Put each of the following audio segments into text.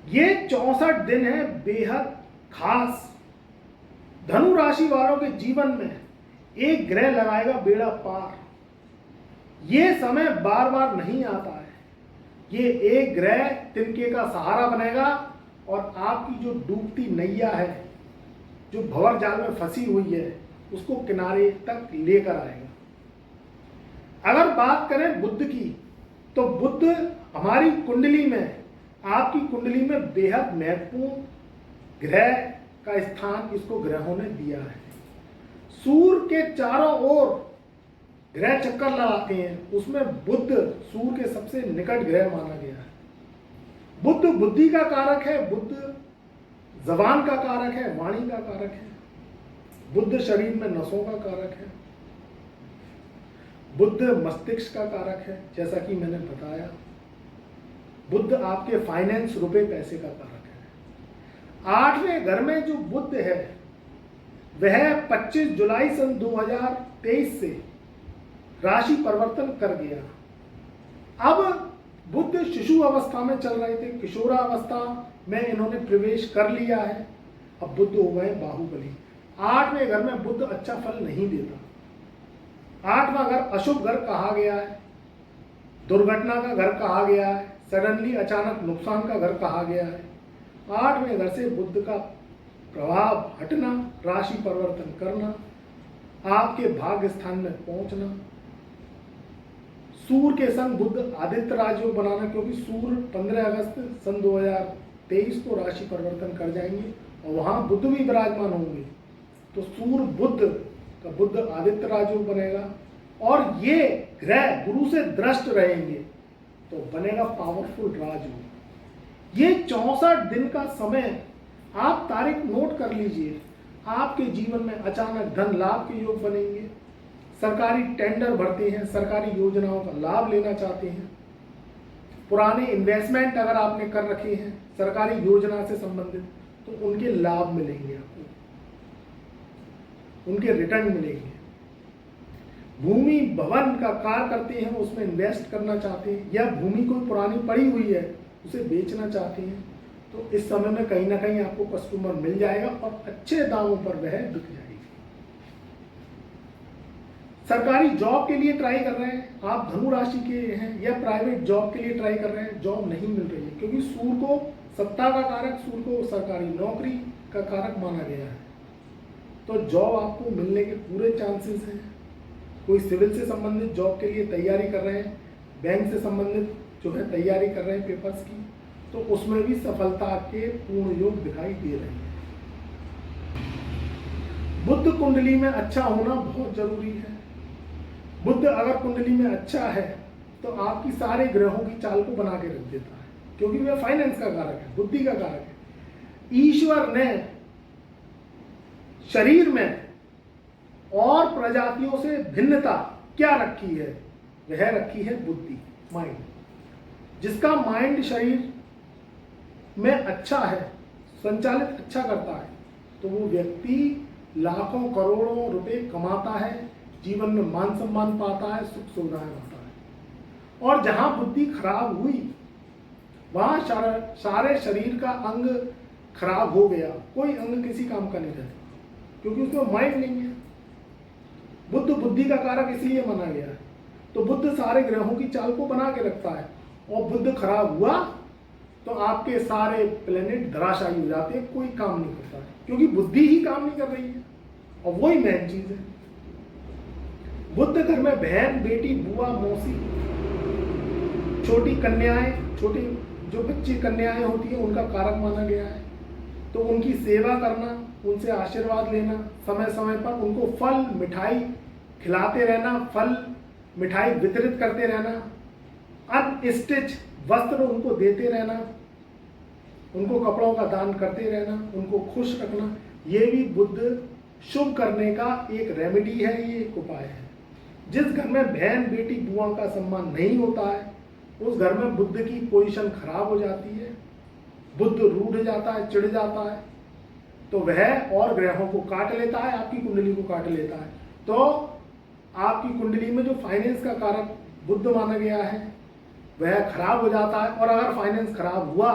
ये 64 दिन है बेहद खास। धनु राशि वालों के जीवन में एक ग्रह लगाएगा बेड़ा पार। ये समय बार बार नहीं आता है। ये एक ग्रह तिनके का सहारा बनेगा और आपकी जो डूबती नैया है, जो भंवर जाल में फंसी हुई है, उसको किनारे तक लेकर आएगा। अगर बात करें बुध की, तो बुध हमारी कुंडली में, आपकी कुंडली में बेहद महत्वपूर्ण ग्रह का स्थान इसको ग्रहों ने दिया है। सूर्य के चारों ओर ग्रह चक्कर लगाते हैं, उसमें बुध सूर्य के सबसे निकट ग्रह माना गया है। बुध बुद्धि का कारक है, बुध जबान का कारक है, वाणी का कारक है। बुध शरीर में नसों का कारक है। बुध मस्तिष्क का कारक है, जैसा कि मैंने बताया। बुध आपके फाइनेंस, रुपए पैसे का कारक है। 8वें घर में जो बुध है वह 25 जुलाई सन 2023 से राशि परिवर्तन कर गया। अब बुध शिशु अवस्था में चल रहे थे, किशोरावस्था में इन्होंने प्रवेश कर लिया है। अब बुध हो गए बाहुबली। 8वें घर में बुध अच्छा फल नहीं देता। 8वां घर अशुभ घर कहा गया है, दुर्घटना का घर कहा गया है, सडनली अचानक नुकसान का घर कहा गया है। 8वें घर से बुध का प्रभाव हटना, राशि परिवर्तन करना, आपके भाग्य स्थान में पहुंचना, सूर्य के संग बुध आदित्य राजयोग बनाना, क्योंकि सूर्य 15 अगस्त सन 2023 को राशि परिवर्तन कर जाएंगे और वहां बुध भी विराजमान होंगे। तो सूर्य बुध का बुध आदित्य राजयोग बनेगा और ये ग्रह गुरु से दृष्ट रहेंगे तो बनेगा पावरफुल राजयोग। ये 64 दिन का समय, आप तारीख नोट कर लीजिए। आपके जीवन में अचानक धन लाभ के योग बनेंगे। सरकारी टेंडर भरते हैं, सरकारी योजनाओं का लाभ लेना चाहते हैं, पुराने इन्वेस्टमेंट अगर आपने कर रखे हैं सरकारी योजना से संबंधित, तो उनके लाभ मिलेंगे, आपको उनके रिटर्न मिलेंगे। भूमि भवन का कार्य करते हैं, उसमें इन्वेस्ट करना चाहते हैं, या भूमि कोई पुरानी पड़ी हुई है उसे बेचना चाहते हैं, तो इस समय में कहीं ना कहीं आपको कस्टमर मिल जाएगा और अच्छे दामों पर वह बिक जाएगी। सरकारी जॉब के लिए ट्राई कर रहे हैं, आप धनु राशि के हैं, या प्राइवेट जॉब के लिए ट्राई कर रहे हैं, जॉब नहीं मिल रही है, क्योंकि सूर्य को सत्ता का कारक, सूर्य को सरकारी नौकरी का कारक माना गया है। तो जॉब आपको मिलने के पूरे चांसेस हैं। कोई सिविल से संबंधित जॉब के लिए तैयारी कर रहे हैं, बैंक से संबंधित जो है तैयारी कर रहे हैं पेपर्स की, तो उसमें भी सफलता के पूर्ण योग दिखाई दे रहे हैं। बुध कुंडली में अच्छा होना बहुत जरूरी है। बुध अगर कुंडली में अच्छा है तो आपकी सारे ग्रहों की चाल को बना के रख देता है, क्योंकि वह फाइनेंस का कारक है, बुद्धि का कारक है। ईश्वर ने शरीर में और प्रजातियों से भिन्नता क्या रखी है? वह रखी है बुद्धि, माइंड। जिसका माइंड शरीर में अच्छा है, संचालित अच्छा करता है, तो वो व्यक्ति लाखों करोड़ों रुपए कमाता है, जीवन में मान सम्मान पाता है, सुख सुविधाएं पाता है। और जहां बुद्धि खराब हुई वहां सारे शरीर का अंग खराब हो गया, कोई अंग किसी काम का नहीं रहता, क्योंकि उसमें माइंड नहीं है। बुद्ध बुद्धि का कारक इसलिए माना गया है। तो बुद्ध सारे ग्रहों की चाल को बना के रखता है, और बुद्ध खराब हुआ तो आपके सारे प्लेनेट धराशायी हो जाते हैं, कोई काम नहीं करता है, क्योंकि बुद्धि ही काम नहीं कर रही है। और वही मेन चीज है। बुद्ध घर में बहन, बेटी, बुआ, मौसी, छोटी कन्याएं, छोटी जो बच्ची कन्याएं होती हैं उनका कारक माना गया है। तो उनकी सेवा करना, उनसे आशीर्वाद लेना, समय समय पर उनको फल मिठाई खिलाते रहना, फल मिठाई वितरित करते रहना, अनस्टिच वस्त्र उनको देते रहना, उनको कपड़ों का दान करते रहना, उनको खुश रखना, ये भी बुद्ध शुभ करने का एक रेमेडी है, ये एक उपाय है। जिस घर में बहन, बेटी, बुआ का सम्मान नहीं होता है उस घर में बुद्ध की पोजीशन खराब हो जाती है, बुद्ध रूठ जाता है, चिढ़ जाता है, तो वह और ग्रहों को काट लेता है, आपकी कुंडली को काट लेता है। तो आपकी कुंडली में जो फाइनेंस का कारक बुद्ध माना गया है वह खराब हो जाता है। और अगर फाइनेंस खराब हुआ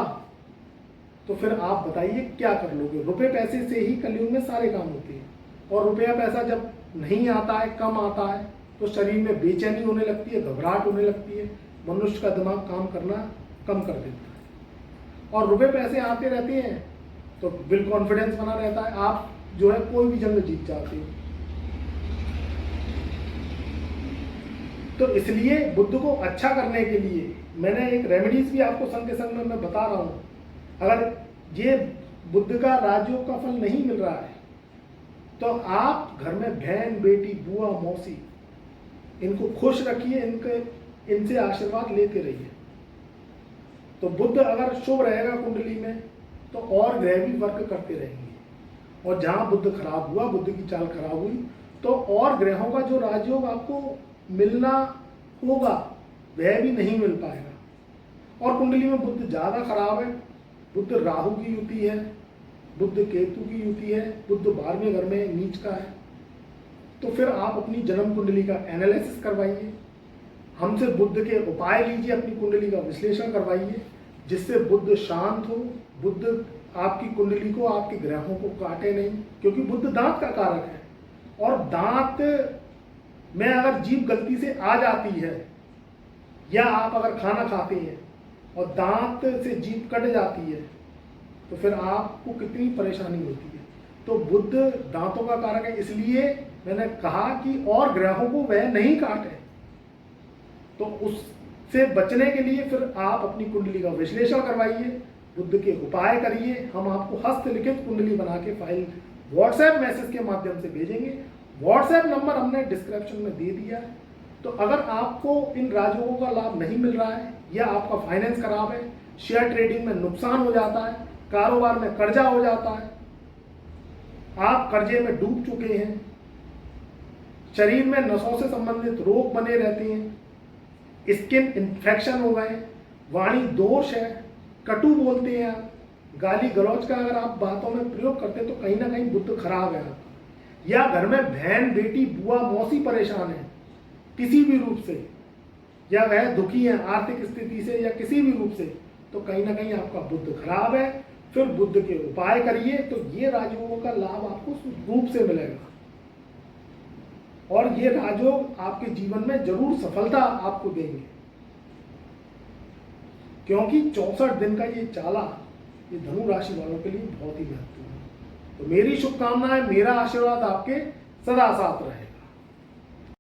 तो फिर आप बताइए क्या कर लोगे। रुपए पैसे से ही कलयुग में सारे काम होते हैं, और रुपया पैसा जब नहीं आता है, कम आता है, तो शरीर में बेचैनी होने लगती है, घबराहट होने लगती है, मनुष्य का दिमाग काम करना कम कर देता है। और रुपए पैसे आते रहते हैं तो विल कॉन्फिडेंस बना रहता है, आप जो है कोई भी जंग जीत जाते हो। तो इसलिए बुद्ध को अच्छा करने के लिए मैंने एक रेमेडीज भी आपको संग के संग में मैं बता रहा हूँ। अगर ये बुद्ध का राजयोग का फल नहीं मिल रहा है तो आप घर में बहन, बेटी, बुआ, मौसी, इनको खुश रखिए, इनसे आशीर्वाद लेते रहिए। तो बुद्ध अगर शुभ रहेगा कुंडली में तो और ग्रह भी वर्क करते रहेंगे, और जहां बुद्ध खराब हुआ, बुद्ध की चाल खराब हुई, तो और ग्रहों का जो राजयोग आपको मिलना होगा वह भी नहीं मिल पाएगा। और कुंडली में बुद्ध ज्यादा खराब है, बुद्ध राहु की युति है, बुद्ध केतु की युति है, बुद्ध 12वें घर में नीच का है, तो फिर आप अपनी जन्म कुंडली का एनालिसिस करवाइए, हमसे बुद्ध के उपाय लीजिए, अपनी कुंडली का विश्लेषण करवाइए, जिससे बुद्ध शांत हो, बुद्ध आपकी कुंडली को, आपके ग्रहों को काटे नहीं, क्योंकि बुद्ध दांत का कारक है। और दांत में अगर जीभ गलती से आ जाती है, या आप अगर खाना खाते हैं और दांत से जीभ कट जाती है, तो फिर आपको कितनी परेशानी होती है। तो बुद्ध दांतों का कारक है, इसलिए मैंने कहा कि और ग्रहों को वह नहीं काटे। तो उससे बचने के लिए फिर आप अपनी कुंडली का विश्लेषण करवाइए, बुद्ध के उपाय करिए। हम आपको हस्तलिखित कुंडली बना के फाइल व्हाट्सएप मैसेज के माध्यम से भेजेंगे। व्हाट्सएप नंबर हमने डिस्क्रिप्शन में दे दिया है। तो अगर आपको इन राजयोगों का लाभ नहीं मिल रहा है, या आपका फाइनेंस खराब है, शेयर ट्रेडिंग में नुकसान हो जाता है, कारोबार में कर्जा हो जाता है, आप कर्जे में डूब चुके हैं, शरीर में नसों से संबंधित रोग बने रहते हैं, स्किन इन्फेक्शन हो गए, वाणी दोष है, कटु बोलते हैं आप, गाली गलौज का अगर आप बातों में प्रयोग करते हैं तो कहीं ना कहीं बुद्ध खराब है आपका। या घर में बहन, बेटी, बुआ, मौसी परेशान है किसी भी रूप से, या वह दुखी है आर्थिक स्थिति से या किसी भी रूप से, तो कहीं ना कहीं आपका बुद्ध खराब है। फिर बुद्ध के उपाय करिए, तो ये राजयोगों का लाभ आपको रूप से मिलेगा, और ये राजयोग आपके जीवन में जरूर सफलता आपको देंगे, क्योंकि 64 दिन का ये चाला ये धनु राशि वालों के लिए बहुत ही महत्वपूर्ण है। तो मेरी शुभकामनाएं, मेरा आशीर्वाद आपके सदा साथ रहे।